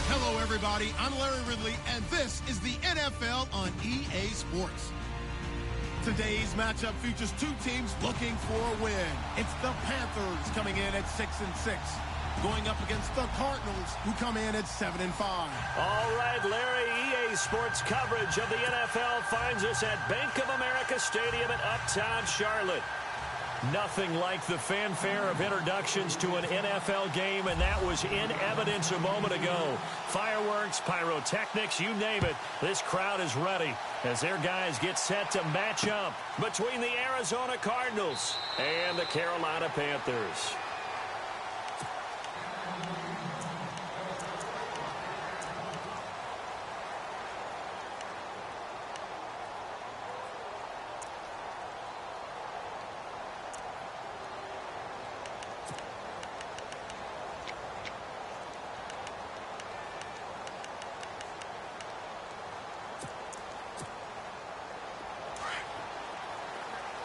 Hello, everybody. I'm Larry Ridley, and this is the NFL on EA Sports. Today's matchup features two teams looking for a win. It's the Panthers coming in at 6-6, going up against the Cardinals, who come in at 7-5. All right, Larry, EA Sports coverage of the NFL finds us at Bank of America Stadium in Uptown Charlotte. Nothing like the fanfare of introductions to an NFL game, and that was in evidence a moment ago. Fireworks, pyrotechnics, you name it. This crowd is ready as their guys get set to match up between the Arizona Cardinals and the Carolina Panthers.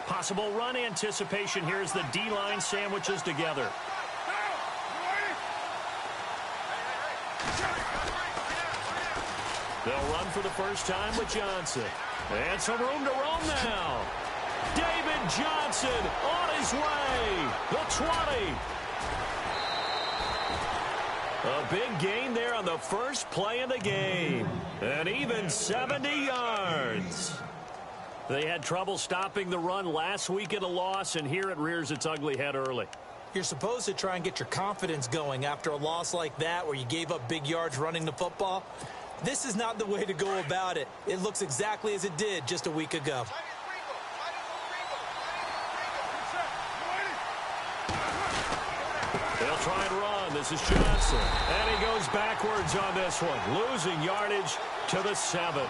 Possible run anticipation here as the D-line sandwiches together. They'll run for the first time with Johnson. And some room to roam now. David Johnson on his way. The 20. A big gain there on the first play of the game. And even 70 yards. They had trouble stopping the run last week in a loss, and here it rears its ugly head early. You're supposed to try and get your confidence going after a loss like that where you gave up big yards running the football. This is not the way to go about it. It looks exactly as it did just a week ago. They'll try and run. This is Johnson. And he goes backwards on this one, losing yardage to the 7.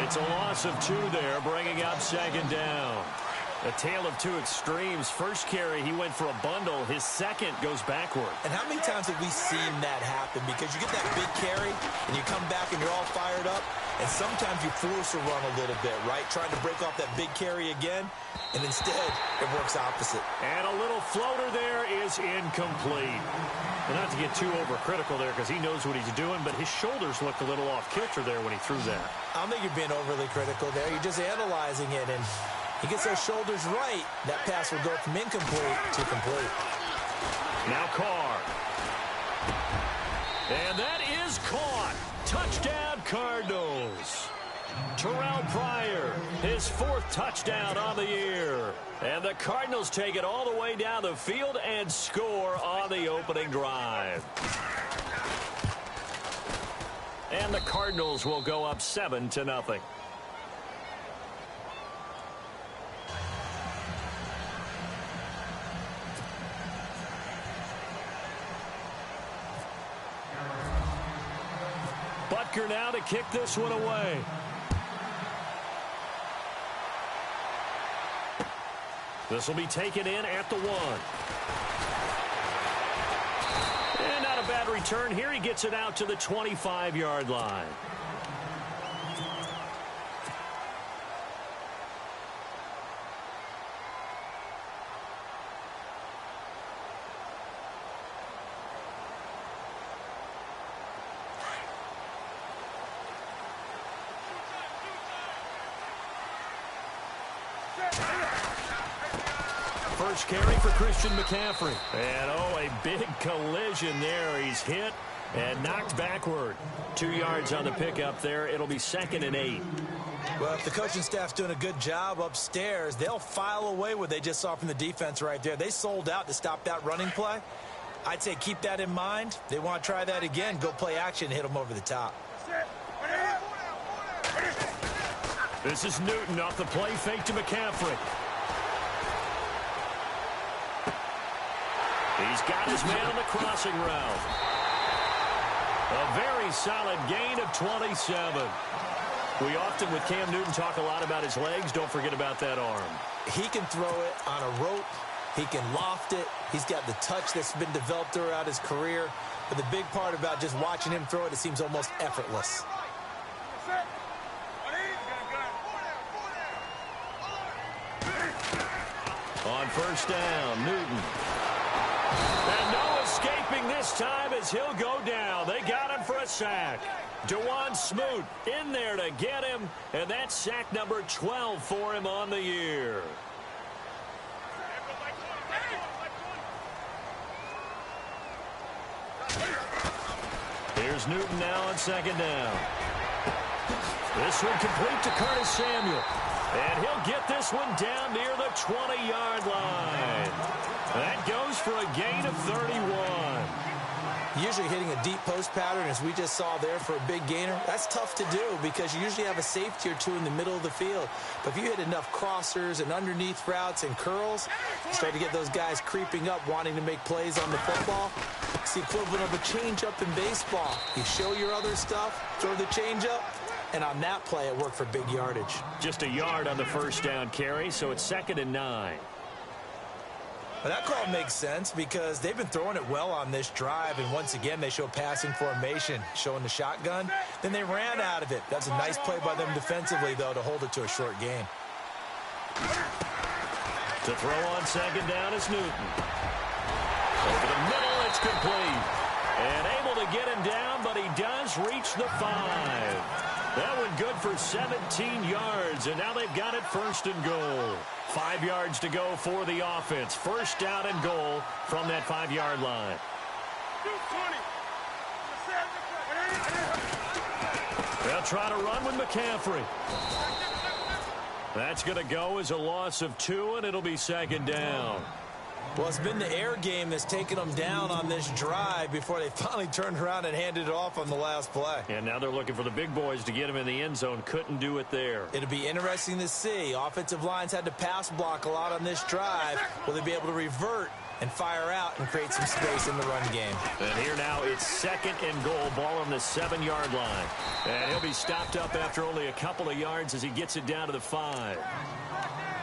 It's a loss of 2 there, bringing up second down. A tale of two extremes. First carry, he went for a bundle. His second goes backward. And how many times have we seen that happen? Because you get that big carry, and you come back and you're all fired up, and sometimes you force a run a little bit, right? Trying to break off that big carry again, and instead it works opposite. And a little floater there is incomplete. Well, not to get too overcritical there because he knows what he's doing, but his shoulders looked a little off kilter there when he threw that. I don't think you're being overly critical there. You're just analyzing it, and he gets those shoulders right. That pass will go from incomplete to complete. Now Carr. And that is caught. Touchdown, Cardinals. Terrell Pryor, his 4th touchdown on the year. And the Cardinals take it all the way down the field and score on the opening drive. And the Cardinals will go up 7-0. Butker now to kick this one away. This will be taken in at the 1. And not a bad return here. He gets it out to the 25-yard line. First carry for Christian McCaffrey. And, oh, a big collision there. He's hit and knocked backward. 2 yards on the pickup there. It'll be 2nd and 8. Well, if the coaching staff's doing a good job upstairs, they'll file away what they just saw from the defense right there. They sold out to stop that running play. I'd say keep that in mind. They want to try that again. Go play action and hit them over the top. This is Newton off the play fake to McCaffrey. He's got his man on the crossing route. A very solid gain of 27. We often, with Cam Newton, talk a lot about his legs. Don't forget about that arm. He can throw it on a rope. He can loft it. He's got the touch that's been developed throughout his career. But the big part about just watching him throw it, it seems almost effortless. On on first down. Newton. And no escaping this time as he'll go down. They got him for a sack. Dewan Smoot in there to get him, and that's sack number 12 for him on the year. Here's Newton now on second down. This one complete to Curtis Samuel. And he'll get this one down near the 20-yard line. That goes for a gain of 31. Usually hitting a deep post pattern, as we just saw there, for a big gainer, that's tough to do because you usually have a safety or two in the middle of the field. But if you hit enough crossers and underneath routes and curls, you start to get those guys creeping up, wanting to make plays on the football. It's the equivalent of a changeup in baseball. You show your other stuff, throw the changeup, and on that play, it worked for big yardage. Just a yard on the first down carry, so it's 2nd and 9. Well, that call makes sense because they've been throwing it well on this drive, and once again, they show passing formation, showing the shotgun. Then they ran out of it. That's a nice play by them defensively, though, to hold it to a short gain. To throw on second down is Newton. Over the middle, it's complete. And able to get him down, but he does reach the 5. That one good for 17 yards, and now they've got it 1st and goal. 5 yards to go for the offense. 1st down and goal from that 5-yard line. They'll try to run with McCaffrey. That's going to go as a loss of 2, and it'll be 2nd down. Well, it's been the air game that's taken them down on this drive before they finally turned around and handed it off on the last play. And now they're looking for the big boys to get him in the end zone. Couldn't do it there. It'll be interesting to see. Offensive lines had to pass block a lot on this drive. Will they be able to revert and fire out and create some space in the run game? And here now it's 2nd and goal. Ball on the 7-yard line. And he'll be stopped up after only a couple of yards as he gets it down to the 5.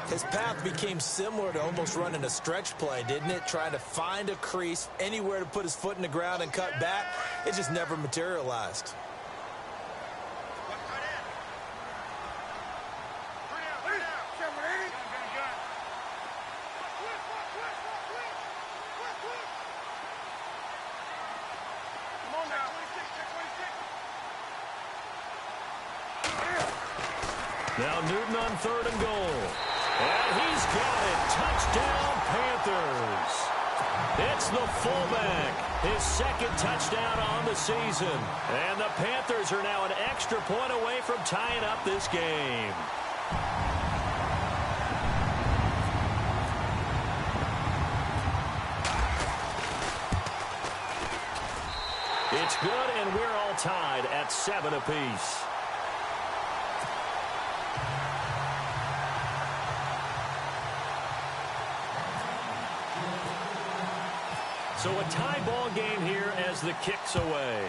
His path became similar to almost running a stretch play, didn't it? Trying to find a crease, anywhere to put his foot in the ground and cut back. It just never materialized. Now Newton on 3rd and goal. And he's got it. Touchdown, Panthers. It's the fullback. His 2nd touchdown on the season. And the Panthers are now an extra point away from tying up this game. It's good, and we're all tied at 7 apiece. So a tie ball game here as the kick's away.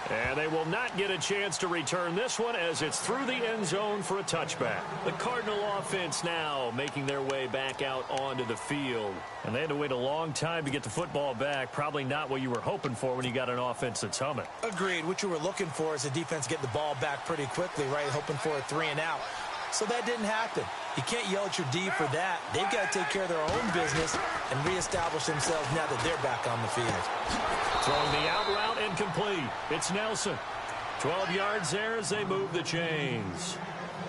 And they will not get a chance to return this one as it's through the end zone for a touchback. The Cardinal offense now making their way back out onto the field. And they had to wait a long time to get the football back. Probably not what you were hoping for when you got an offense that's humming. Agreed. What you were looking for is the defense get the ball back pretty quickly, right? Hoping for a 3 and out. So that didn't happen. You can't yell at your D for that. They've got to take care of their own business and reestablish themselves now that they're back on the field. Throwing the out route incomplete. It's Nelson. 12 yards there as they move the chains.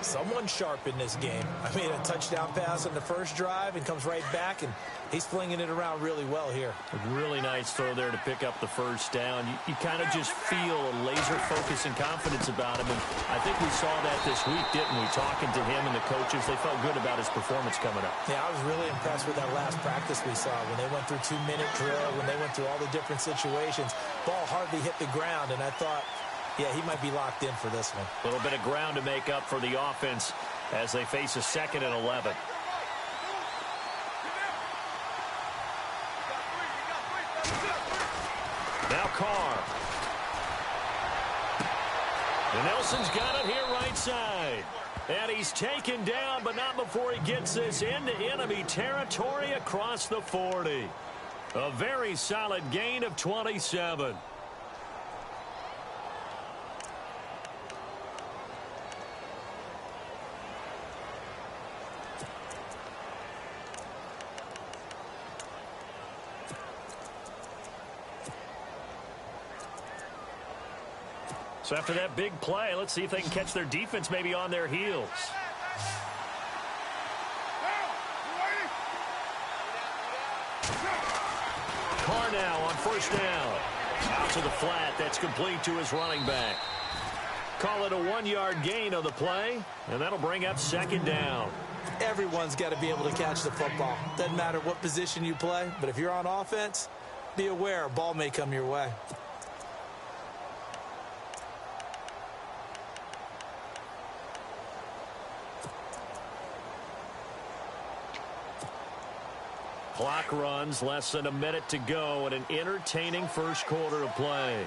Someone sharp in this game. I mean, a touchdown pass on the first drive and comes right back, and he's flinging it around really well here. A really nice throw there to pick up the first down. You kind of just feel a laser focus and confidence about him, and I think we saw that this week, didn't we? Talking to him and the coaches, they felt good about his performance coming up. Yeah, I was really impressed with that last practice we saw when they went through 2-minute drill, when they went through all the different situations. Ball hardly hit the ground, and I thought, yeah, he might be locked in for this one. A little bit of ground to make up for the offense as they face a 2nd and 11. Now Carr. And Nelson's got it here right side. And he's taken down, but not before he gets this into enemy territory across the 40. A very solid gain of 27. So after that big play, let's see if they can catch their defense maybe on their heels. Carr now on first down. Out to the flat. That's complete to his running back. Call it a 1-yard gain on the play, and that'll bring up second down. Everyone's got to be able to catch the football. Doesn't matter what position you play, but if you're on offense, be aware a ball may come your way. Clock runs, less than a minute to go, and an entertaining first quarter of play.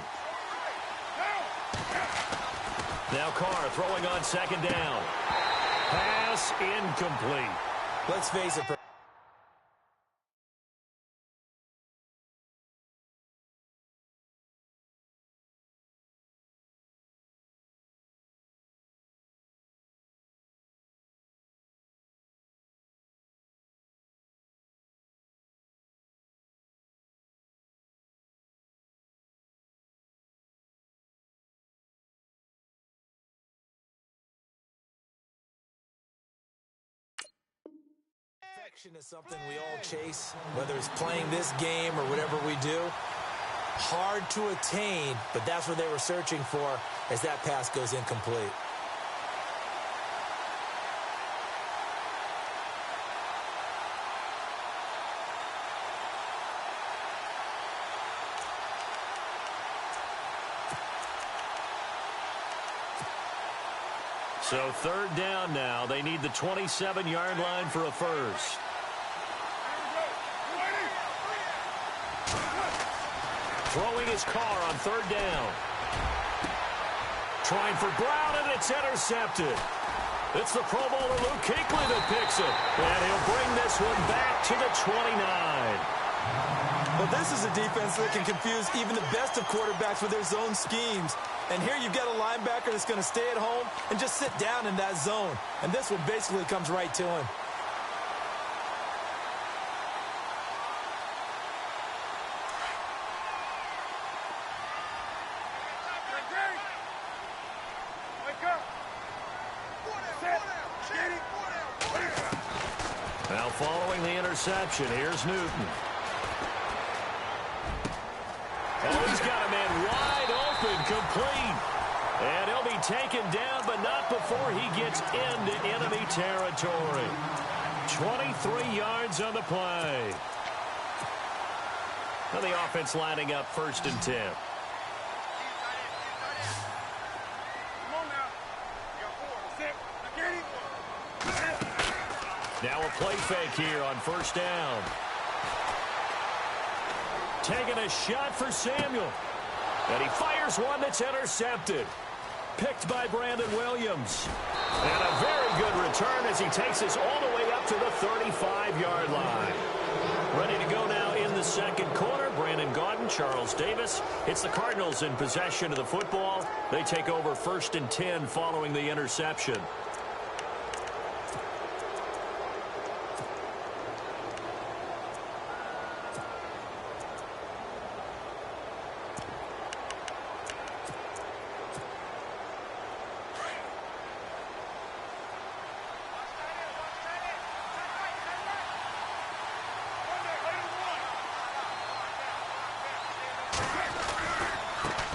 Now Carr throwing on second down. Pass incomplete. Let's face it. Perfection is something we all chase, whether it's playing this game or whatever we do. Hard to attain, but that's what they were searching for as that pass goes incomplete. So third down now. They need the 27-yard line for a first. Throwing his Carr on third down. Trying for Brown, and it's intercepted. It's the Pro Bowler Luke Kuechly that picks it. And he'll bring this one back to the 29. Well, this is a defense that can confuse even the best of quarterbacks with their zone schemes. And here you've got a linebacker that's going to stay at home and just sit down in that zone. And this one basically comes right to him. Now following the interception, here's Newton. Oh, he's got a man wide open, complete. And he'll be taken down, but not before he gets into enemy territory. 23 yards on the play. Now the offense lining up 1st and 10. Now a play fake here on first down. Taking a shot for Samuel. And he fires one that's intercepted. Picked by Brandon Williams. And a very good return as he takes us all the way up to the 35-yard line. Ready to go now in the second quarter. Brandon Gaudin, Charles Davis. It's the Cardinals in possession of the football. They take over 1st and 10 following the interception.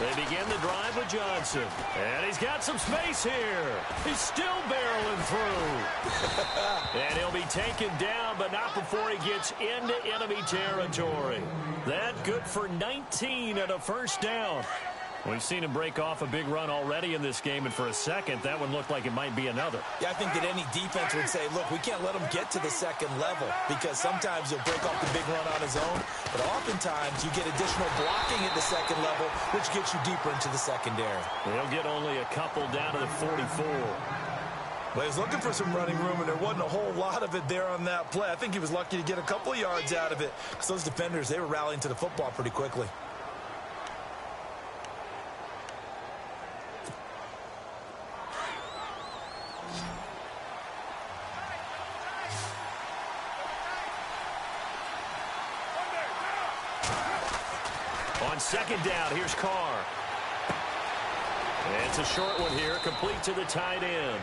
They begin the drive with Johnson. And he's got some space here. He's still barreling through. And he'll be taken down, but not before he gets into enemy territory. That good for 19 and a first down. We've seen him break off a big run already in this game, and for a second, that one looked like it might be another. Yeah, I think that any defense would say, look, we can't let him get to the second level because sometimes he'll break off the big run on his own, but oftentimes you get additional blocking at the second level, which gets you deeper into the secondary. They'll get only a couple down to the 44. Well, he was looking for some running room, and there wasn't a whole lot of it there on that play. I think he was lucky to get a couple of yards out of it because those defenders, they were rallying to the football pretty quickly. On second down, here's Carr. It's a short one here, complete to the tight end.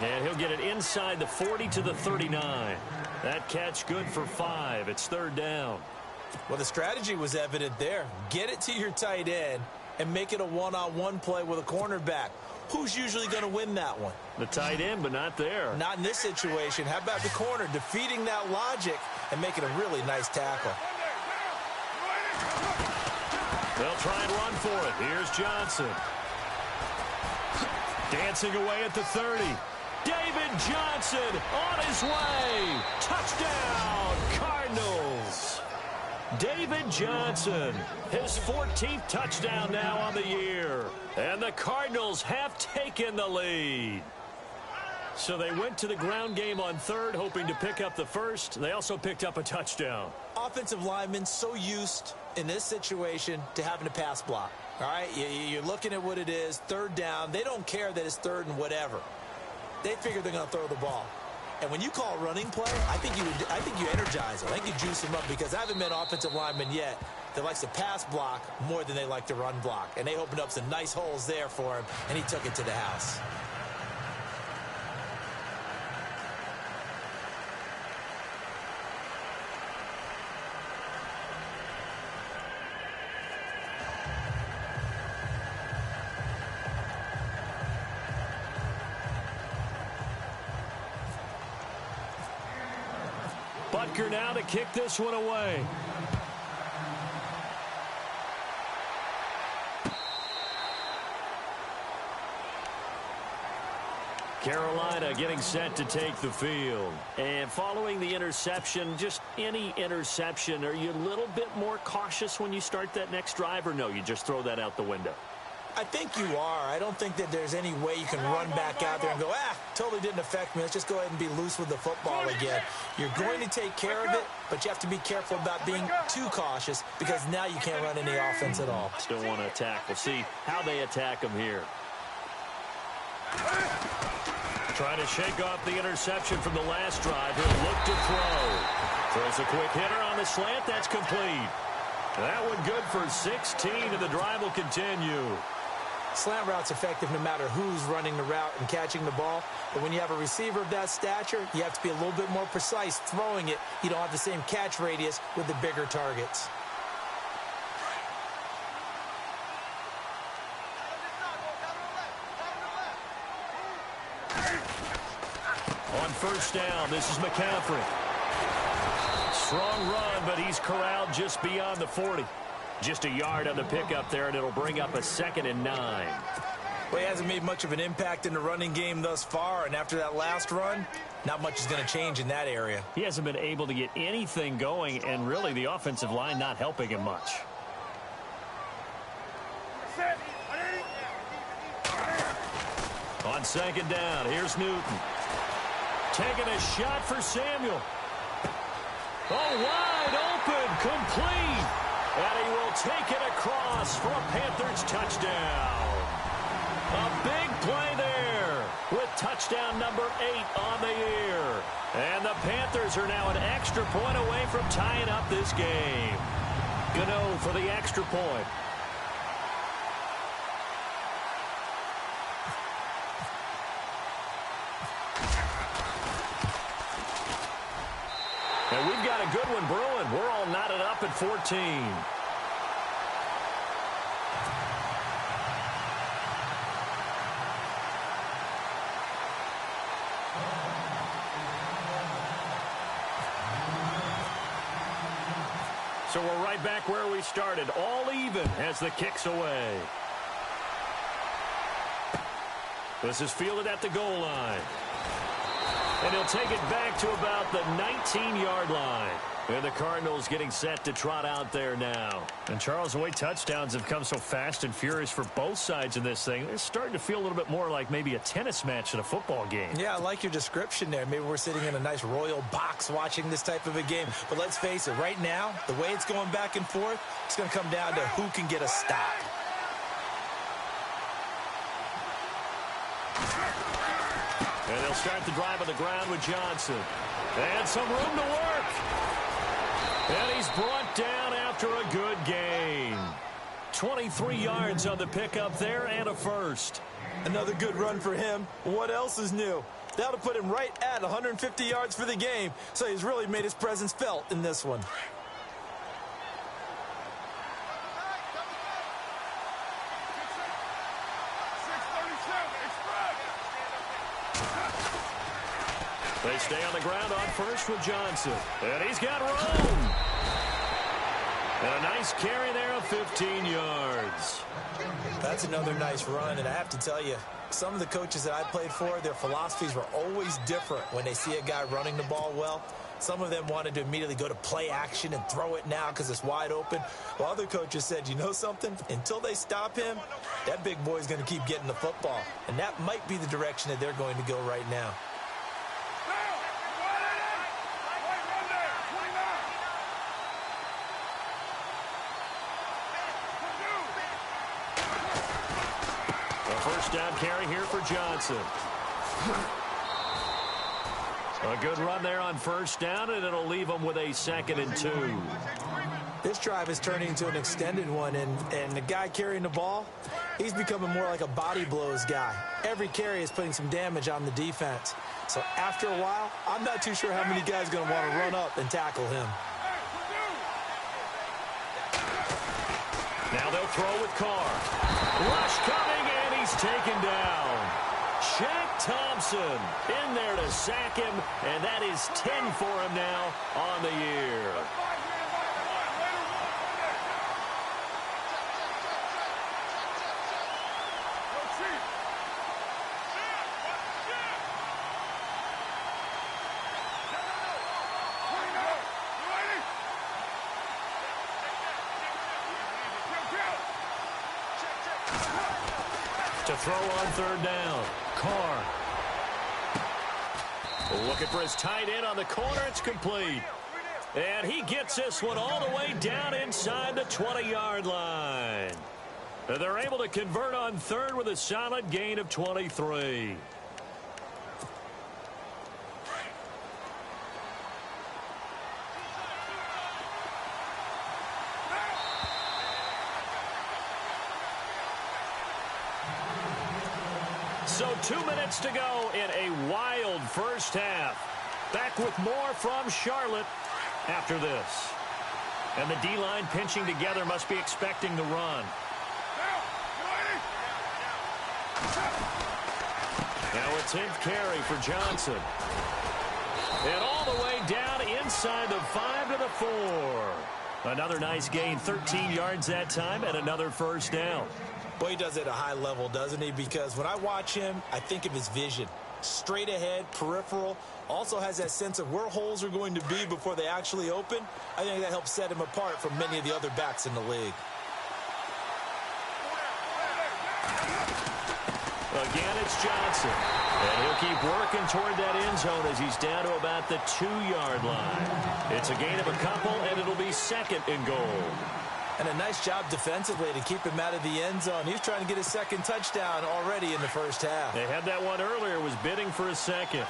And he'll get it inside the 40 to the 39. That catch good for 5. It's third down. Well, the strategy was evident there. Get it to your tight end and make it a one-on-one play with a cornerback. Who's usually going to win that one? The tight end, but not there. Not in this situation. How about the corner defeating that logic and making a really nice tackle? They'll try and run for it. Here's Johnson. Dancing away at the 30. David Johnson on his way. Touchdown, Cardinals. David Johnson, his 14th touchdown now on the year. And the Cardinals have taken the lead. So they went to the ground game on third, hoping to pick up the first. They also picked up a touchdown. Offensive linemen so used in this situation to having a pass block. All right, you're looking at what it is, third down. They don't care that it's third and whatever. They figure they're going to throw the ball. And when you call a running play, I think you energize them. I think you juice them up, because I haven't met offensive linemen yet that likes to pass block more than they like to run block. And they opened up some nice holes there for him, and he took it to the house. Butker now to kick this one away. Carolina getting set to take the field. And following the interception, just any interception, are you a little bit more cautious when you start that next drive, or no, you just throw that out the window? I think you are. I don't think that there's any way you can run back out there and go, totally didn't affect me. Let's just go ahead and be loose with the football again. You're going to take care of it, but you have to be careful about being too cautious, because now you can't run any offense at all. Still want to attack. We'll see how they attack him here. Trying to shake off the interception from the last drive. He'll look to throw. Throws a quick hitter on the slant. That's complete. That one good for 16, and the drive will continue. Slant route's effective no matter who's running the route and catching the ball. But when you have a receiver of that stature, you have to be a little bit more precise throwing it. You don't have the same catch radius with the bigger targets. On first down, this is McCaffrey. Strong run, but he's corralled just beyond the 40. Just a yard on the pickup there, and it'll bring up a 2nd and 9. Well, he hasn't made much of an impact in the running game thus far, and after that last run, not much is going to change in that area. He hasn't been able to get anything going, and really the offensive line not helping him much. On second down, here's Newton. Taking a shot for Samuel. Oh, wide open, complete. And he will take it across for a Panthers touchdown. A big play there with touchdown number 8 on the year. And the Panthers are now an extra point away from tying up this game. Gano for the extra point. And we've got a good one brewing. We're all knotted up at 14. So we're right back where we started, all even as the kick's away. This is fielded at the goal line. And he'll take it back to about the 19-yard line. And the Cardinals getting set to trot out there now. And Charles, the way touchdowns have come so fast and furious for both sides in this thing, it's starting to feel a little bit more like maybe a tennis match than a football game. Yeah, I like your description there. Maybe we're sitting in a nice royal box watching this type of a game. But let's face it, right now, the way it's going back and forth, it's going to come down to who can get a stop. And they'll start the drive on the ground with Johnson. And some room to work. And he's brought down after a good gain. 23 yards on the pickup there and a first. Another good run for him. What else is new? That'll put him right at 150 yards for the game, so he's really made his presence felt in this one. They stay on the ground on first with Johnson. And he's got room. And a nice carry there of 15 yards. That's another nice run, and I have to tell you, some of the coaches that I played for, their philosophies were always different when they see a guy running the ball well. Some of them wanted to immediately go to play action and throw it now because it's wide open. While other coaches said, you know something? Until they stop him, that big boy's going to keep getting the football. And that might be the direction that they're going to go right now. First down carry here for Johnson. A good run there on first down, and it'll leave them with a 2nd and 2. This drive is turning into an extended one, and the guy carrying the ball, he's becoming more like a body blows guy. Every carry is putting some damage on the defense. So after a while, I'm not too sure how many guys are going to want to run up and tackle him. Now they'll throw with Carr. Rush coming, and he's taken down. Shaq Thompson in there to sack him, and that is 10 for him now on the year. To throw on third down. Carr. Looking for his tight end on the corner. It's complete. And he gets this one all the way down inside the 20-yard line. They're able to convert on third with a solid gain of 23. So 2 minutes to go in a wild first half. Back with more from Charlotte after this. And the D-line pinching together, must be expecting the run. Now a 10th carry for Johnson. And all the way down inside the 5 to the 4. Another nice gain, 13 yards that time, and another first down. Boy, he does it at a high level, doesn't he? Because when I watch him, I think of his vision. Straight ahead, peripheral. Also has that sense of where holes are going to be before they actually open. I think that helps set him apart from many of the other backs in the league. Again, it's Johnson. And he'll keep working toward that end zone as he's down to about the 2-yard line. It's a gain of a couple, and it'll be 2nd and goal. And a nice job defensively to keep him out of the end zone. He was trying to get his 2nd touchdown already in the first half. They had that one earlier, was bidding for a 2nd.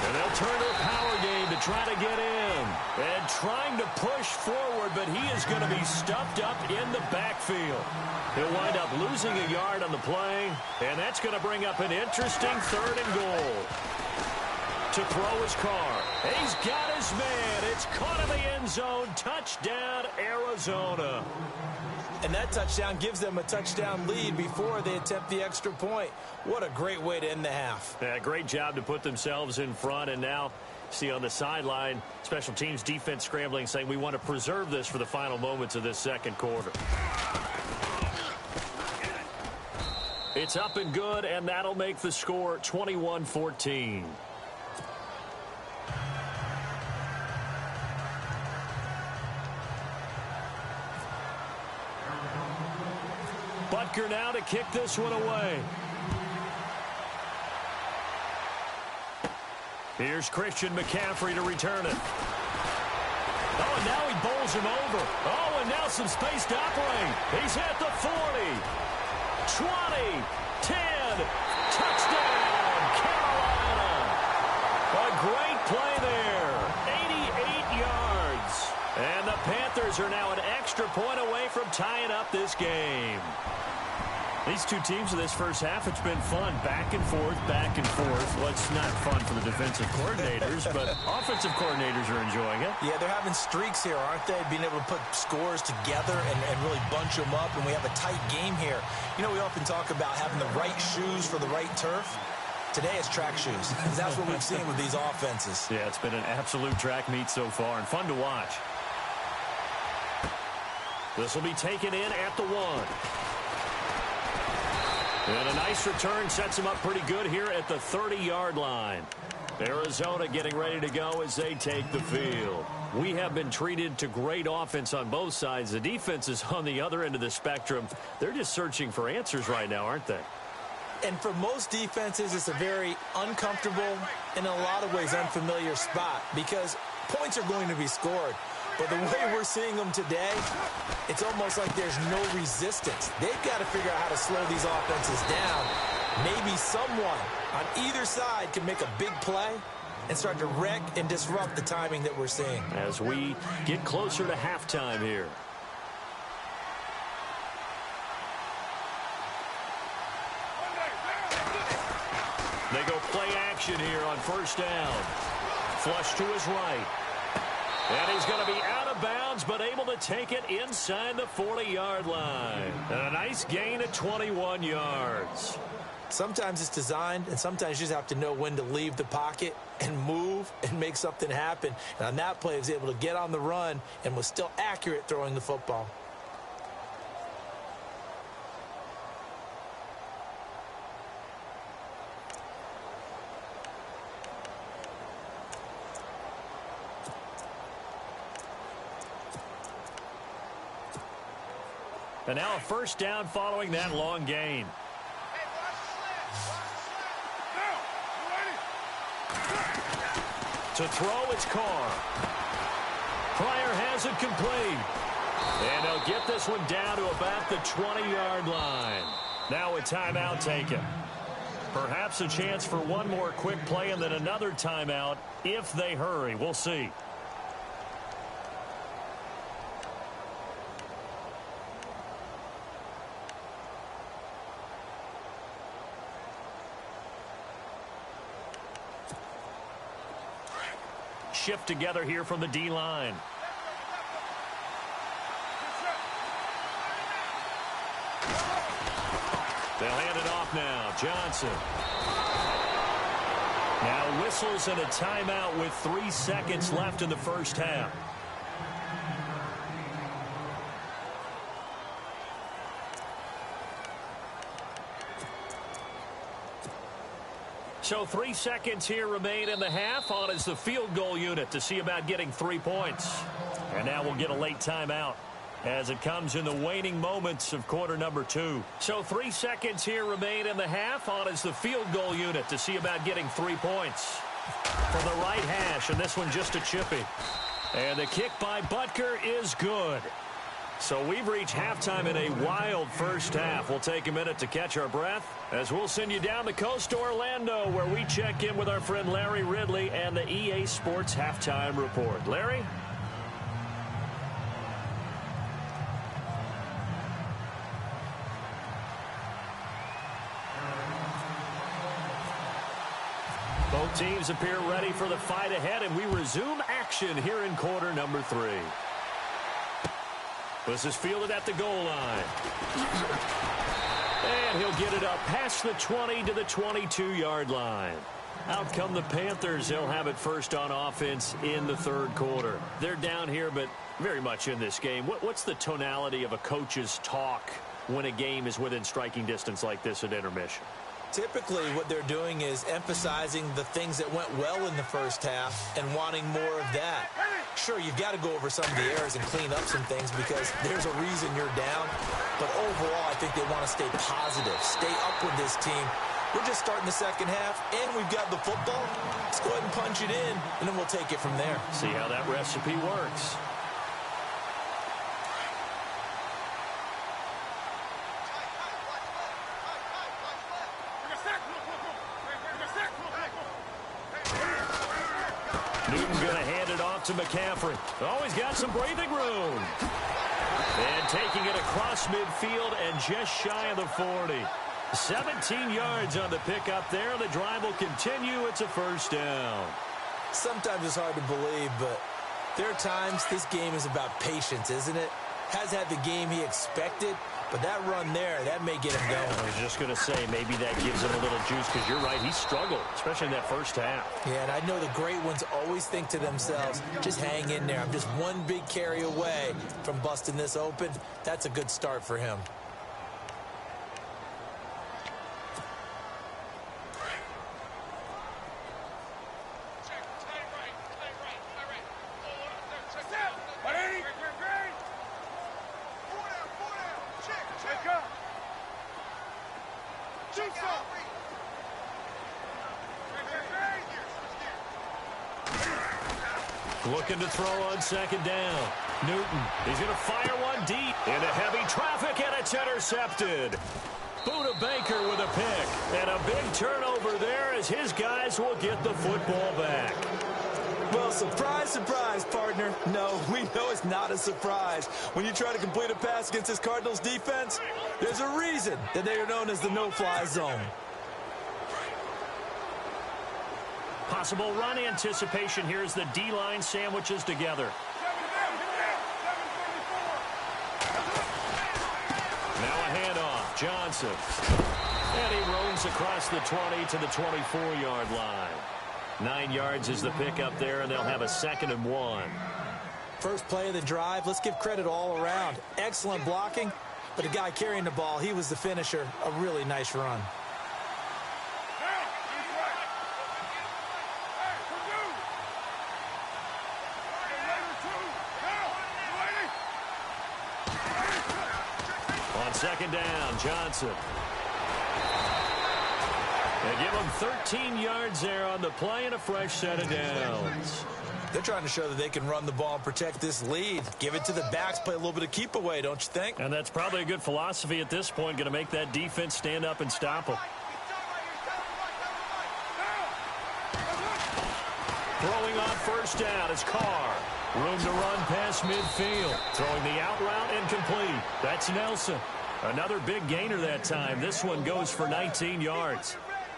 And they'll turn to a power game to try to get in. And trying to push forward, but he is going to be stuffed up in the backfield. He'll wind up losing a yard on the play, and that's going to bring up an interesting 3rd and goal. To throw his Carr. He's got his man. It's caught in the end zone. Touchdown, Arizona. And that touchdown gives them a touchdown lead before they attempt the extra point. What a great way to end the half. Yeah, great job to put themselves in front, and now see on the sideline, special teams defense scrambling, saying we want to preserve this for the final moments of this 2nd quarter. It's up and good, and that'll make the score 21-14. Butker now to kick this one away. Here's Christian McCaffrey to return it. Oh, and now he bowls him over. Oh, and now some space to operate. He's at the 40. 20, 10, touchdown, Carolina. great play there. 88 yards. And the Panthers are now an extra point away from tying up this game. These two teams in this first half, it's been fun. Back and forth, back and forth. Well, it's not fun for the defensive coordinators, but offensive coordinators are enjoying it. Yeah, they're having streaks here, aren't they? Being able to put scores together and really bunch them up, and we have a tight game here. You know, we often talk about having the right shoes for the right turf. Today it's track shoes. That's what we've seen with these offenses. Yeah, it's been an absolute track meet so far and fun to watch. This will be taken in at the 1. And a nice return sets him up pretty good here at the 30-yard line. Arizona getting ready to go as they take the field. We have been treated to great offense on both sides. The defense is on the other end of the spectrum. They're just searching for answers right now, aren't they? And for most defenses, it's a very uncomfortable, in a lot of ways, unfamiliar spot because points are going to be scored. But the way we're seeing them today, it's almost like there's no resistance. They've got to figure out how to slow these offenses down. Maybe someone on either side can make a big play and start to wreck and disrupt the timing that we're seeing. As we get closer to halftime here. They go play action here on first down. Flush to his right. And he's going to be out of bounds, but able to take it inside the 40-yard line. And a nice gain at 21 yards. Sometimes it's designed, and sometimes you just have to know when to leave the pocket and move and make something happen. And on that play, he was able to get on the run and was still accurate throwing the football. And now a first down following that long gain. To throw, it's Carr. Pryor has it complete. And they'll get this one down to about the 20-yard line. Now a timeout taken. Perhaps a chance for one more quick play and then another timeout if they hurry. We'll see. Shift together here from the D-line. They'll hand it off now. Johnson. Now whistles and a timeout with 3 seconds left in the first half. So 3 seconds here remain in the half. On is the field goal unit to see about getting 3 points. And now we'll get a late timeout as it comes in the waning moments of quarter number 2. So 3 seconds here remain in the half. On is the field goal unit to see about getting 3 points. For the right hash, and this one just a chippy. And the kick by Butker is good. So we've reached halftime in a wild first half. We'll take a minute to catch our breath as we'll send you down the coast to Orlando, where we check in with our friend Larry Ridley and the EA Sports Halftime Report. Larry? Both teams appear ready for the fight ahead, and we resume action here in quarter number 3. This is fielded at the goal line. And he'll get it up past the 20 to the 22-yard line. Out come the Panthers. They'll have it first on offense in the third quarter. They're down here, but very much in this game. What's the tonality of a coach's talk when a game is within striking distance like this at intermission? Typically, what they're doing is emphasizing the things that went well in the first half and wanting more of that. Sure, you've got to go over some of the errors and clean up some things because there's a reason you're down. But overall, I think they want to stay positive, stay up with this team. We're just starting the second half, and we've got the football. Let's go ahead and punch it in, and then we'll take it from there. See how that recipe works. to McCaffrey. Oh, he's got some breathing room. And taking it across midfield and just shy of the 40. 17 yards on the pickup there. The drive will continue. It's a first down. Sometimes it's hard to believe, but there are times this game is about patience, isn't it? Has had the game he expected, but that run there, that may get him going. I was just going to say, maybe that gives him a little juice, because you're right, he struggled, especially in that first half. Yeah, and I know the great ones always think to themselves, just hang in there. I'm just one big carry away from busting this open. That's a good start for him. Looking to throw on second down. Newton, he's going to fire one deep into heavy traffic, and it's intercepted. Buda Baker with a pick, and a big turnover there as his guys will get the football back. Well, surprise, surprise, partner. No, we know it's not a surprise. When you try to complete a pass against this Cardinals defense, there's a reason that they are known as the no-fly zone. Possible run anticipation here as the D-line sandwiches together. Now a handoff. Johnson. And he roams across the 20 to the 24-yard line. 9 yards is the pickup there, and they'll have a 2nd and 1. First play of the drive, let's give credit all around. Excellent blocking, but the guy carrying the ball, he was the finisher. A really nice run. On second down, Johnson. They give him 13 yards there on the play and a fresh set of downs. They're trying to show that they can run the ball and protect this lead. Give it to the backs, play a little bit of keep away, don't you think? And that's probably a good philosophy at this point, going to make that defense stand up and stop them. Throwing on first down is Carr. Room to run past midfield. Throwing the out route incomplete. That's Nelson. Another big gainer that time. This one goes for 19 yards.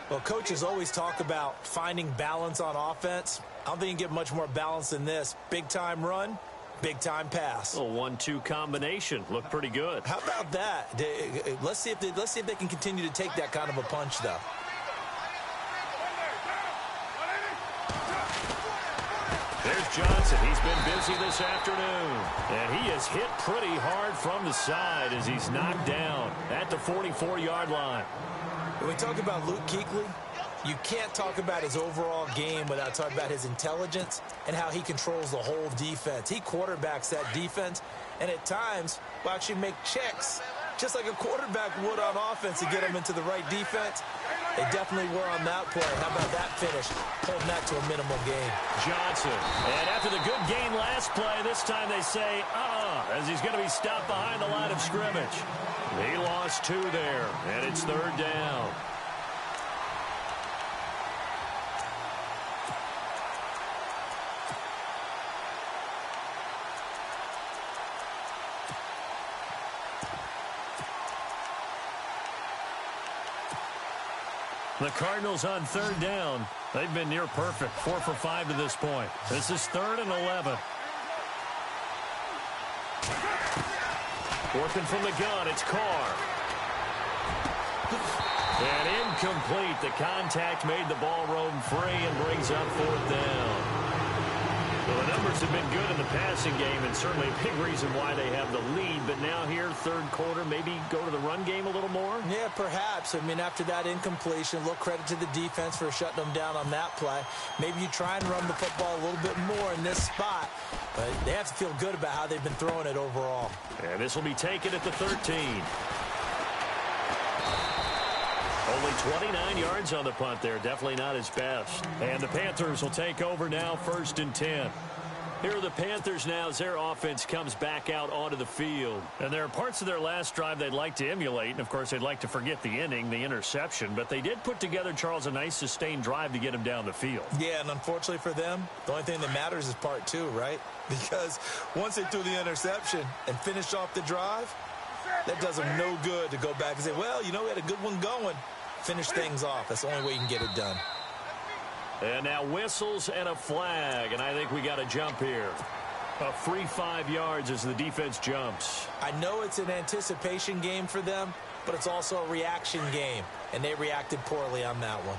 Well, coaches always talk about finding balance on offense. I don't think you can get much more balance than this. Big-time run, big-time pass. A 1-2 combination. Looked pretty good. How about that? Let's see if they can continue to take that kind of a punch, though. There's Johnson. He's been busy this afternoon. And he is hit pretty hard from the side as he's knocked down at the 44-yard line. When we talk about Luke Kuechly, you can't talk about his overall game without talking about his intelligence and how he controls the whole defense. He quarterbacks that defense, and at times will actually make checks, just like a quarterback would on offense to get them into the right defense. They definitely were on that play. How about that finish? Holding that to a minimal gain. Johnson. And after the good gain last play, this time they say, as he's going to be stopped behind the line of scrimmage. He lost 2 there, and it's 3rd down. The Cardinals on 3rd down. They've been near perfect, 4 for 5 to this point. This is 3rd and 11. Working from the gun, it's Carr. And incomplete. The contact made the ball roam free and brings up 4th down. Well, the numbers have been good in the passing game, and certainly a big reason why they have the lead. But now here, 3rd quarter, maybe go to the run game a little more? Yeah, perhaps. I mean, after that incompletion, a little credit to the defense for shutting them down on that play. Maybe you try and run the football a little bit more in this spot. But they have to feel good about how they've been throwing it overall. And this will be taken at the 13. Only 29 yards on the punt there. Definitely not his best. And the Panthers will take over now, 1st and 10. Here are the Panthers now as their offense comes back out onto the field. And there are parts of their last drive they'd like to emulate. And, of course, they'd like to forget the inning, the interception. But they did put together, Charles, a nice sustained drive to get him down the field. Yeah, and unfortunately for them, the only thing that matters is part two, right? Because once they threw the interception and finished off the drive, that does them no good to go back and say, well, you know, we had a good one going. Finish things off. That's the only way you can get it done. And now whistles and a flag, and I think we got a jump here. A free 5 yards as the defense jumps. I know it's an anticipation game for them, but it's also a reaction game, and they reacted poorly on that one.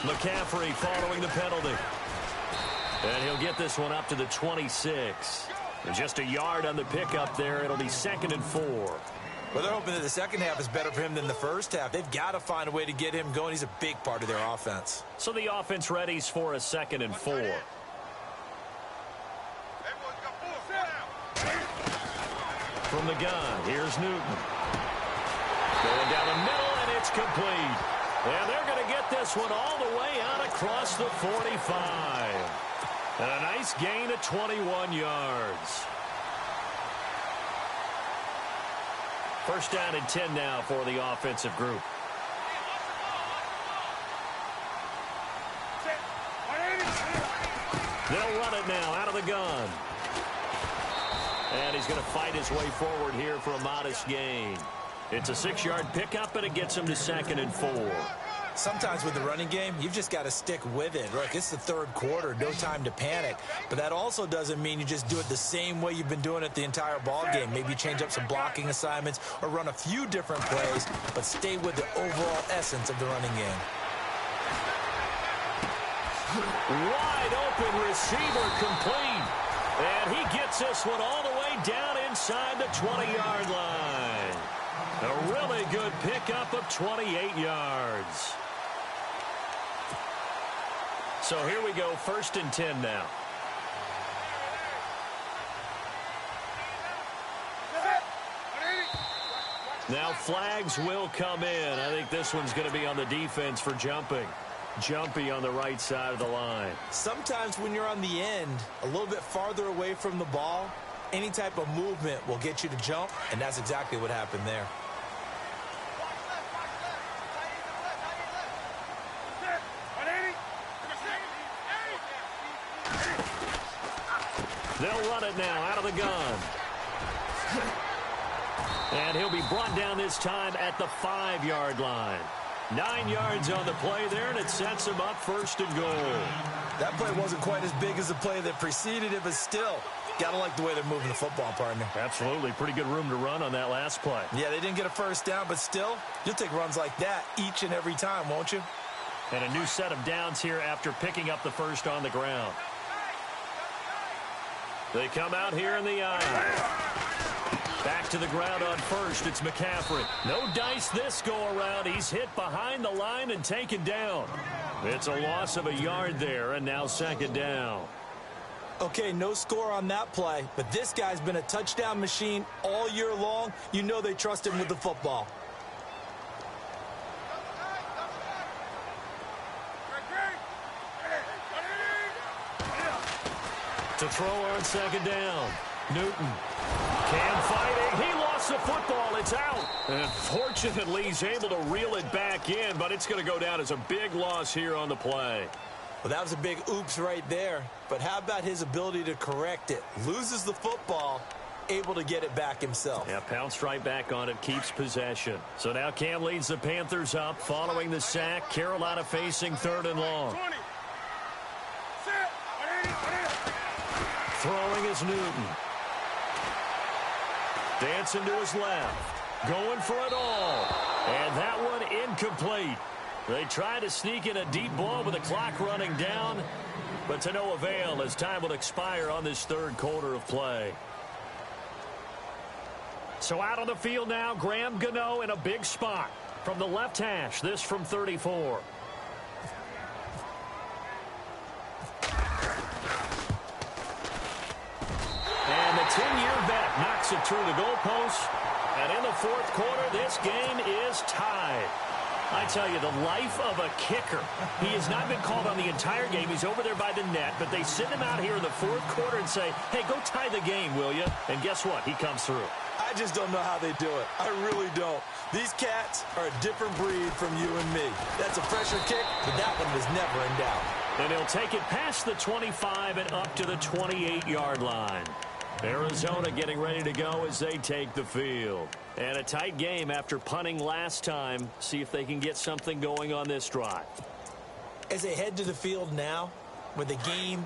McCaffrey following the penalty. And he'll get this one up to the 26. And just a yard on the pickup there. It'll be 2nd and 4. Well, they're hoping that the second half is better for him than the first half. They've got to find a way to get him going. He's a big part of their offense. So the offense readies for a 2nd and 4. From the gun, here's Newton. Going down the middle, and it's complete. And they're going to get this one all the way out across the 45. And a nice gain of 21 yards. First down and 10 now for the offensive group. They'll run it now out of the gun. And he's going to fight his way forward here for a modest gain. It's a 6-yard pickup, and it gets him to 2nd and 4. Sometimes with the running game, you've just got to stick with it. Look, it's the third quarter, no time to panic. But that also doesn't mean you just do it the same way you've been doing it the entire ball game. Maybe change up some blocking assignments or run a few different plays, but stay with the overall essence of the running game. Wide open receiver complete. And he gets this one all the way down inside the 20-yard line. A really good pickup of 28 yards. So here we go, 1st and 10 now. Now flags will come in. I think this one's going to be on the defense for jumping. Jumpy on the right side of the line. Sometimes when you're on the end, a little bit farther away from the ball, any type of movement will get you to jump, and that's exactly what happened there. They'll run it now out of the gun. And he'll be brought down this time at the 5-yard line. 9 yards on the play there, and it sets him up 1st and goal. That play wasn't quite as big as the play that preceded it, but still, gotta like the way they're moving the football, partner. Absolutely. Pretty good room to run on that last play. Yeah, they didn't get a first down, but still, you'll take runs like that each and every time, won't you? And a new set of downs here after picking up the first on the ground. They come out here in the eye. Back to the ground on first. It's McCaffrey. No dice this go-around. He's hit behind the line and taken down. It's a loss of a yard there, and now 2nd down. Okay, no score on that play, but this guy's been a touchdown machine all year long. You know they trust him with the football. To throw on 2nd down. Newton. Cam fighting. He lost the football. It's out. And fortunately, he's able to reel it back in, but it's going to go down as a big loss here on the play. Well, that was a big oops right there. But how about his ability to correct it? Loses the football, able to get it back himself. Yeah, pounced right back on it, keeps possession. So now Cam leads the Panthers up following the sack. Carolina facing 3rd and long. Throwing is Newton. Dancing to his left. Going for it all. And that one incomplete. They try to sneak in a deep ball with the clock running down, but to no avail as time will expire on this 3rd quarter of play. So out on the field now, Graham Gano in a big spot. From the left hash, this from 34. And the 10-year vet knocks it through the goalpost. And in the 4th quarter, this game is tied. I tell you, the life of a kicker. He has not been called on the entire game. He's over there by the net, but they send him out here in the fourth quarter and say, hey, go tie the game, will you? And guess what? He comes through. I just don't know how they do it. I really don't. These cats are a different breed from you and me. That's a pressure kick, but that one was never in doubt. And he'll take it past the 25 and up to the 28-yard line. Arizona getting ready to go as they take the field. And a tight game after punting last time. See if they can get something going on this drive. As they head to the field now, with the game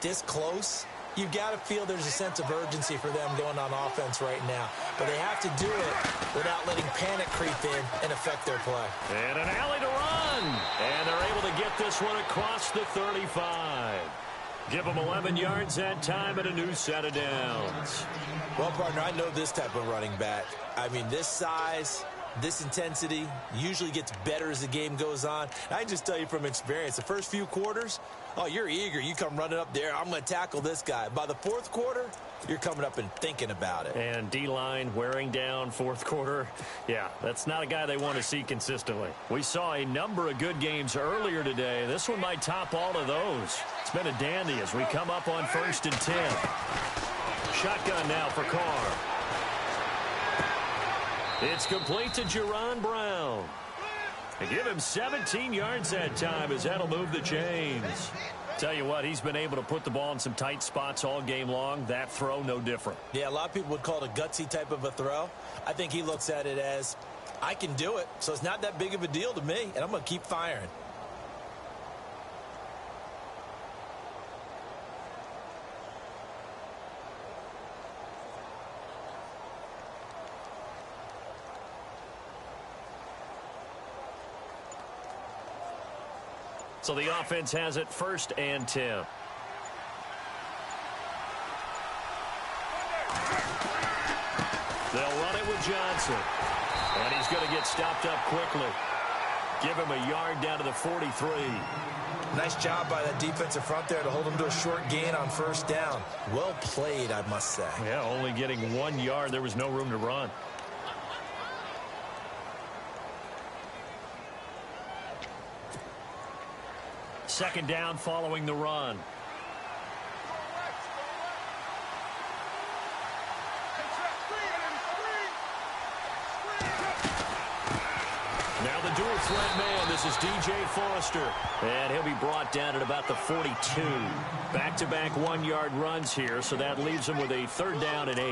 this close, you've got to feel there's a sense of urgency for them going on offense right now. But they have to do it without letting panic creep in and affect their play. And an alley to run. And they're able to get this one across the 35. Give them 11 yards that time and a new set of downs. Well, partner, I know this type of running back. I mean, this size, this intensity usually gets better as the game goes on. And I can just tell you from experience, the first few quarters, oh, you're eager. You come running up there, I'm going to tackle this guy. By the fourth quarter, you're coming up and thinking about it. And D-line wearing down fourth quarter. Yeah, that's not a guy they want to see consistently. We saw a number of good games earlier today. This one might top all of those. It's been a dandy as we come up on 1st and 10. Shotgun now for Carr. It's complete to Jerron Brown. They give him 17 yards that time as that'll move the chains. Tell you what, he's been able to put the ball in some tight spots all game long. That throw, no different. Yeah, a lot of people would call it a gutsy type of a throw. I think he looks at it as, I can do it, so it's not that big of a deal to me, and I'm going to keep firing. So the offense has it 1st and 10. They'll run it with Johnson. And he's going to get stopped up quickly. Give him a yard down to the 43. Nice job by that defensive front there to hold him to a short gain on 1st down. Well played, I must say. Yeah, only getting 1 yard. There was no room to run. Second down following the run. Now the dual threat man. This is DJ Foster. And he'll be brought down at about the 42. Back-to-back 1-yard runs here, so that leaves him with a 3rd down and 8.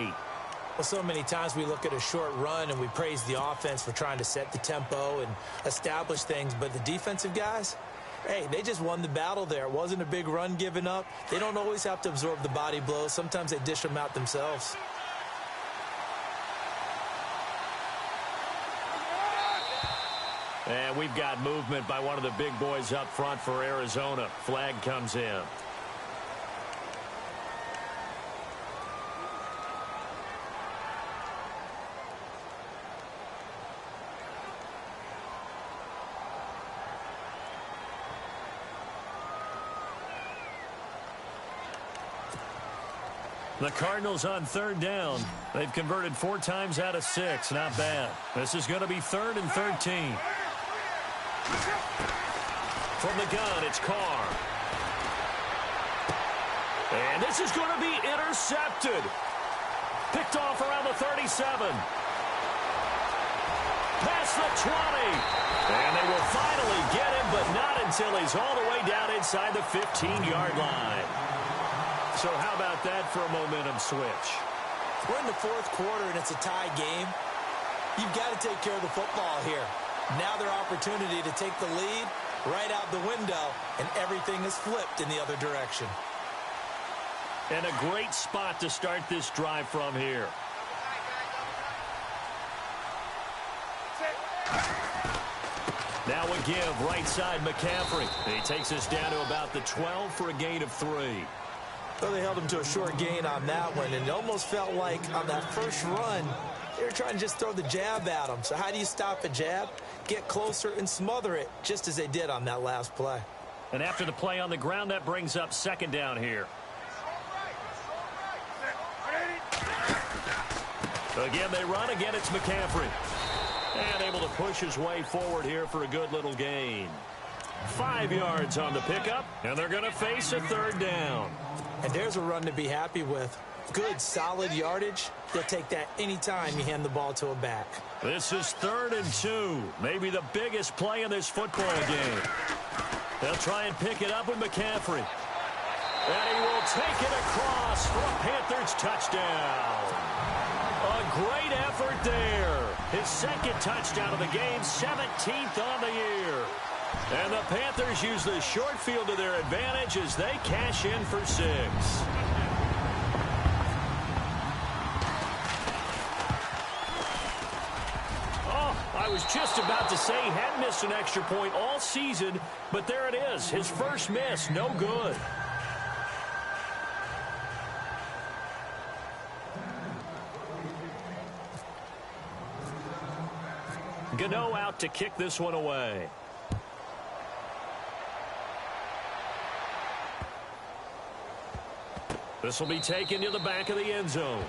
Well, so many times we look at a short run and we praise the offense for trying to set the tempo and establish things, but the defensive guys, hey, they just won the battle there. It wasn't a big run given up. They don't always have to absorb the body blows. Sometimes they dish them out themselves. And we've got movement by one of the big boys up front for Arizona. Flag comes in. The Cardinals on 3rd down. They've converted 4 times out of 6. Not bad. This is going to be 3rd and 13. From the gun, it's Carr. And this is going to be intercepted. Picked off around the 37. Past the 20. And they will finally get him, but not until he's all the way down inside the 15-yard line. So how about that for a momentum switch? We're in the 4th quarter, and it's a tie game. You've got to take care of the football here. Now their opportunity to take the lead right out the window, and everything is flipped in the other direction. And a great spot to start this drive from here. Now a give, right side McCaffrey. He takes us down to about the 12 for a gain of 3. Well, they held him to a short gain on that one, and it almost felt like on that first run, they were trying to just throw the jab at him. So how do you stop a jab? Get closer and smother it, just as they did on that last play. And after the play on the ground, that brings up 2nd down here. Again, they run. Again, it's McCaffrey. And able to push his way forward here for a good little gain. 5 yards on the pickup, and they're going to face a third down. And there's a run to be happy with. Good, solid yardage. They'll take that anytime you hand the ball to a back. This is 3rd and 2. Maybe the biggest play in this football game. They'll try and pick it up with McCaffrey. And he will take it across for a Panthers touchdown. A great effort there. His 2nd touchdown of the game, 17th on the year. And the Panthers use the short field to their advantage as they cash in for 6. I was just about to say he hadn't missed an extra point all season, but there it is. His first miss, no good. Gano out to kick this one away. This will be taken to the back of the end zone.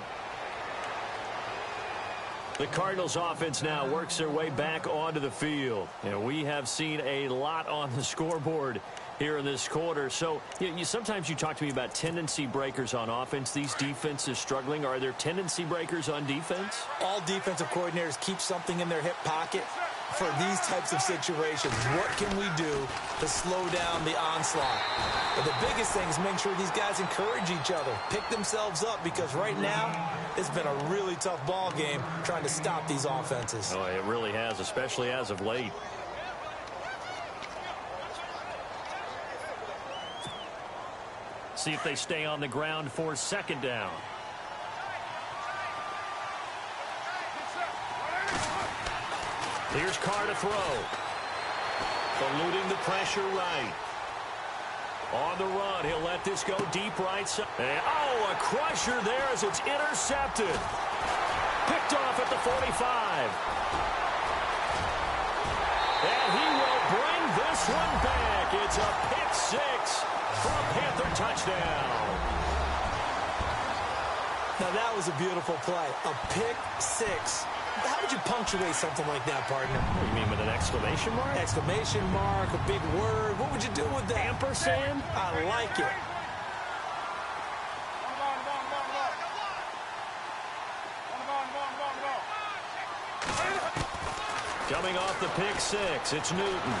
The Cardinals offense now works their way back onto the field. And we have seen a lot on the scoreboard here in this quarter. So sometimes you talk to me about tendency breakers on offense. These defenses struggling. Are there tendency breakers on defense? All defensive coordinators keep something in their hip pocket for these types of situations. What can we do to slow down the onslaught? But the biggest thing is make sure these guys encourage each other, pick themselves up, because right now it's been a really tough ball game trying to stop these offenses. Oh, it really has, especially as of late. See if they stay on the ground for 2nd down. Here's Carr to throw. Eluding the pressure right. On the run, he'll let this go deep right side. And, a crusher there as it's intercepted. Picked off at the 45. And he will bring this one back. It's a pick 6 for a Panther touchdown. Now that was a beautiful play. A pick 6. How would you punctuate something like that, partner? What do you mean, with an exclamation mark? Exclamation mark, a big word. What would you do with that? Ampersand? I like it. Coming off the pick 6, it's Newton.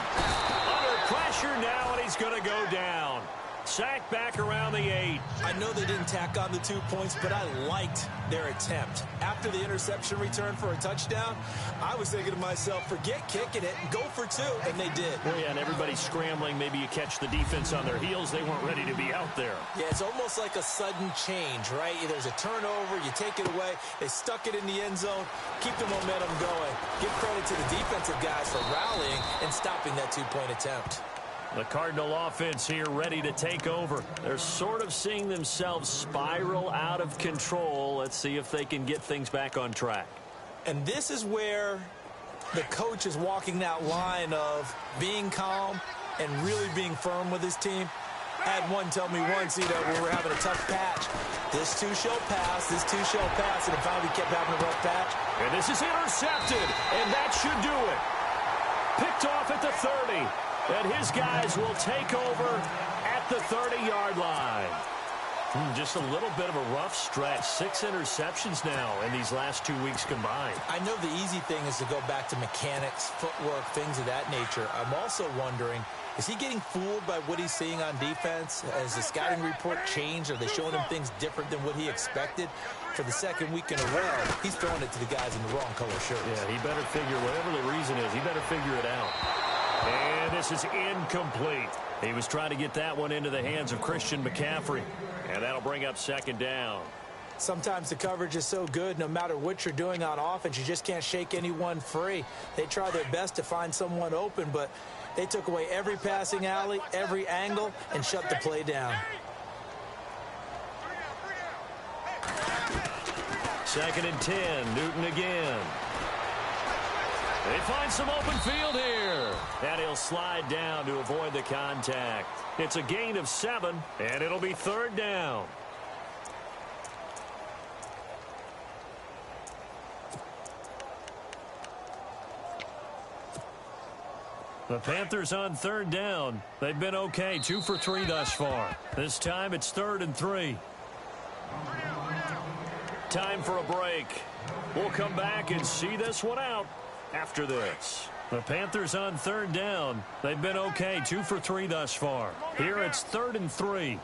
Under pressure now, and he's going to go down. Sacked back around the 8. I know they didn't tack on the 2 points, but I liked their attempt. After the interception return for a touchdown, I was thinking to myself, forget kicking it, go for 2, and they did. Well, yeah, and everybody's scrambling. Maybe you catch the defense on their heels. They weren't ready to be out there. Yeah, it's almost like a sudden change, right? There's a turnover, you take it away, they stuck it in the end zone, keep the momentum going. Give credit to the defensive guys for rallying and stopping that 2-point attempt. The Cardinal offense here ready to take over. They're sort of seeing themselves spiral out of control. Let's see if they can get things back on track. And this is where the coach is walking that line of being calm and really being firm with his team. I had one tell me once, when we're having a tough patch, this too shall pass, this too shall pass, and it finally kept having a rough patch. And this is intercepted, and that should do it. Picked off at the 30. And his guys will take over at the 30-yard line. Just a little bit of a rough stretch. 6 interceptions now in these last 2 weeks combined. I know the easy thing is to go back to mechanics, footwork, things of that nature. I'm also wondering, is he getting fooled by what he's seeing on defense? Has the scouting report changed? Are they showing him things different than what he expected? For the 2nd week in a row, he's throwing it to the guys in the wrong color shirts. Yeah, he better figure, whatever the reason is, he better figure it out. And this is incomplete. He was trying to get that one into the hands of Christian McCaffrey. And that'll bring up 2nd down. Sometimes the coverage is so good, no matter what you're doing on offense, you just can't shake anyone free. They try their best to find someone open, but they took away every passing alley, every angle, and shut the play down. 2nd and 10, Newton again. They find some open field here. And he'll slide down to avoid the contact. It's a gain of 7, and it'll be 3rd down. The Panthers on third down. They've been okay, 2 for 3 thus far. This time it's 3rd and 3. Time for a break. We'll come back and see this one out after this. The Panthers on third down. They've been okay, 2 for 3 thus far. Here it's 3rd and 3.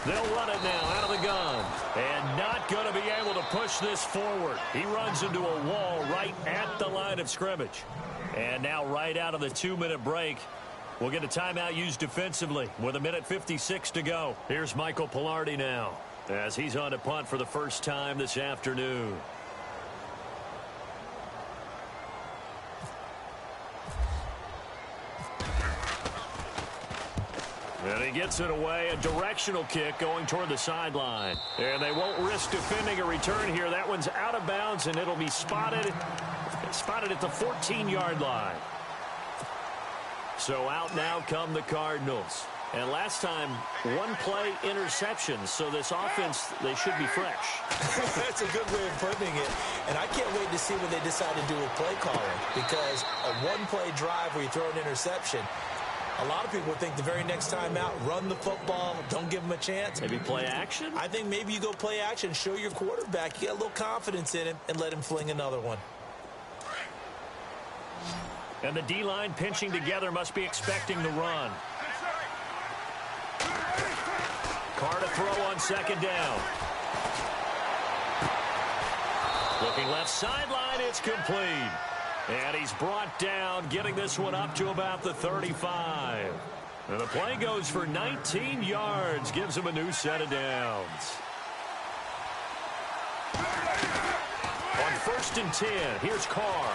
They'll run it now out of the gun. And not going to be able to push this forward. He runs into a wall right at the line of scrimmage. And now right out of the 2-minute break, we'll get a timeout used defensively with 1:56 to go. Here's Michael Pilardi now as he's on to punt for the first time this afternoon. And he gets it away, a directional kick going toward the sideline. And they won't risk defending a return here. That one's out of bounds, and it'll be spotted at the 14-yard line. So out now come the Cardinals. And last time, 1-play interception. So this offense, they should be fresh. That's a good way of putting it. And I can't wait to see what they decide to do with play calling. Because a 1-play drive where you throw an interception, a lot of people think the very next time out, run the football, don't give them a chance. Maybe play action? I think maybe you go play action, show your quarterback, you got a little confidence in him, and let him fling another one. And the D-line pinching together must be expecting the run. Carr to throw on 2nd down. Looking left sideline, it's complete. And he's brought down, getting this one up to about the 35. And the play goes for 19 yards, gives him a new set of downs. On 1st and 10, here's Carr.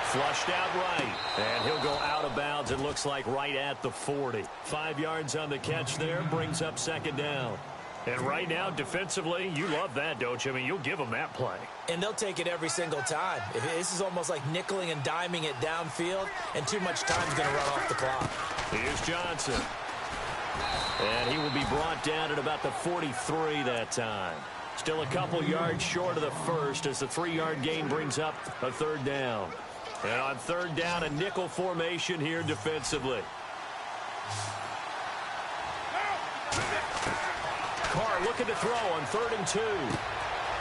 Flushed out right, and he'll go out of bounds, it looks like right at the 40. 5 yards on the catch there, brings up 2nd down. And right now, defensively, you love that, don't you? I mean, you'll give them that play. And they'll take it every single time. This is almost like nickeling and diming it downfield, and too much time's going to run off the clock. Here's Johnson. And he will be brought down at about the 43 that time. Still a couple yards short of the first as the 3-yard gain brings up a 3rd down. And on 3rd down, a nickel formation here defensively. Carr looking to throw on 3rd and 2.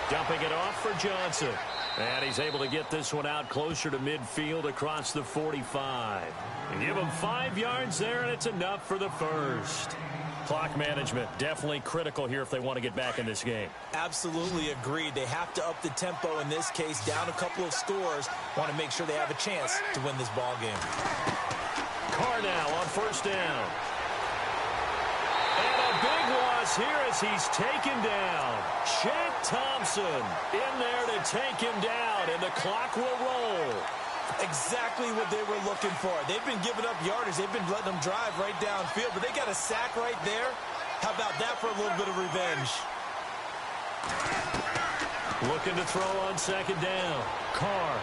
Dumping it off for Johnson. And he's able to get this one out closer to midfield across the 45. Give him 5 yards there, and it's enough for the first. Clock management, definitely critical here if they want to get back in this game. Absolutely agreed. They have to up the tempo in this case, down a couple of scores. Want to make sure they have a chance to win this ball game. Carr now on 1st down. And a big loss here as he's taken down. Shaq Thompson in there to take him down, and the clock will roll. Exactly what they were looking for. They've been giving up yardage. They've been letting them drive right downfield, but they got a sack right there. How about that for a little bit of revenge? Looking to throw on 2nd down. Carr.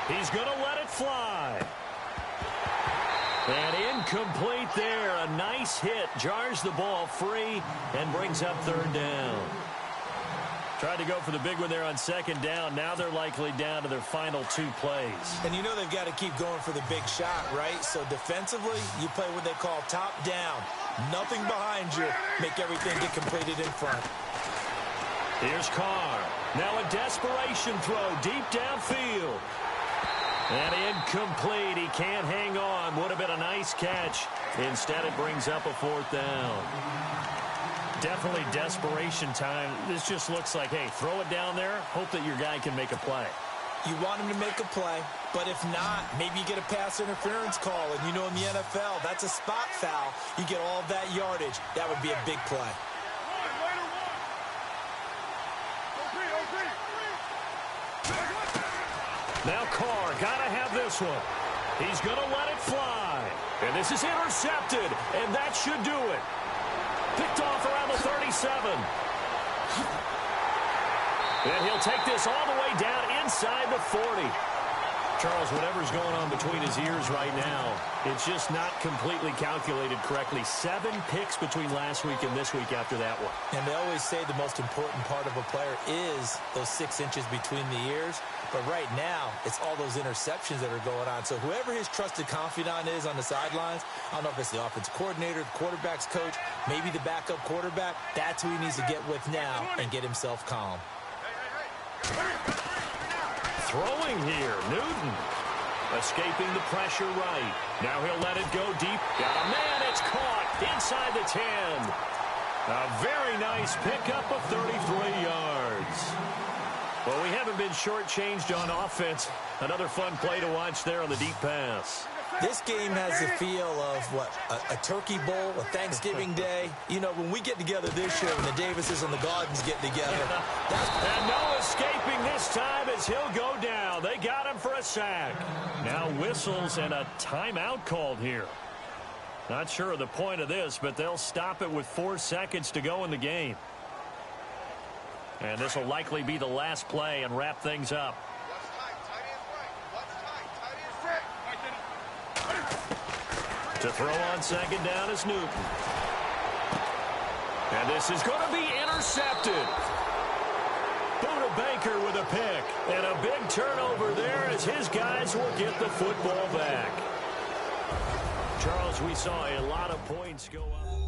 He's going to let it fly. And incomplete there. A nice hit. Jars the ball free and brings up 3rd down. Tried to go for the big one there on 2nd down. Now they're likely down to their final 2 plays. And you know they've got to keep going for the big shot, right? So defensively, you play what they call top down. Nothing behind you. Make everything get completed in front. Here's Carr. Now a desperation throw deep downfield. And incomplete. He can't hang on. Would have been a nice catch. Instead, it brings up a 4th down. Definitely desperation time. This just looks like, hey, throw it down there. Hope that your guy can make a play. You want him to make a play, but if not, maybe you get a pass interference call. And you know in the NFL, that's a spot foul. You get all of that yardage. That would be a big play. Now Carr, got to have this one. He's going to let it fly. And this is intercepted, and that should do it. Picked off around the 37. And he'll take this all the way down inside the 40. Charles, whatever's going on between his ears right now, it's just not completely calculated correctly. 7 picks between last week and this week after that one. And they always say the most important part of a player is those 6 inches between the ears. But right now, it's all those interceptions that are going on. So whoever his trusted confidant is on the sidelines, I don't know if it's the offensive coordinator, the quarterback's coach, maybe the backup quarterback, that's who he needs to get with now and get himself calm. Throwing here, Newton. Escaping the pressure right. Now he'll let it go deep. Got a man, it's caught inside the 10. A very nice pickup of 33 yards. Well, we haven't been shortchanged on offense. Another fun play to watch there on the deep pass. This game has the feel of, a turkey bowl, a Thanksgiving day. You know, when we get together this year, when the Davises and the Gardens get together. And no escaping this time as he'll go down. They got him for a sack. Now whistles and a timeout called here. Not sure of the point of this, but they'll stop it with 4 seconds to go in the game. And this will likely be the last play and wrap things up. To throw on second down is Newton. And this is going to be intercepted. Buda Baker with a pick. And a big turnover there as his guys will get the football back. Charles, we saw a lot of points go up.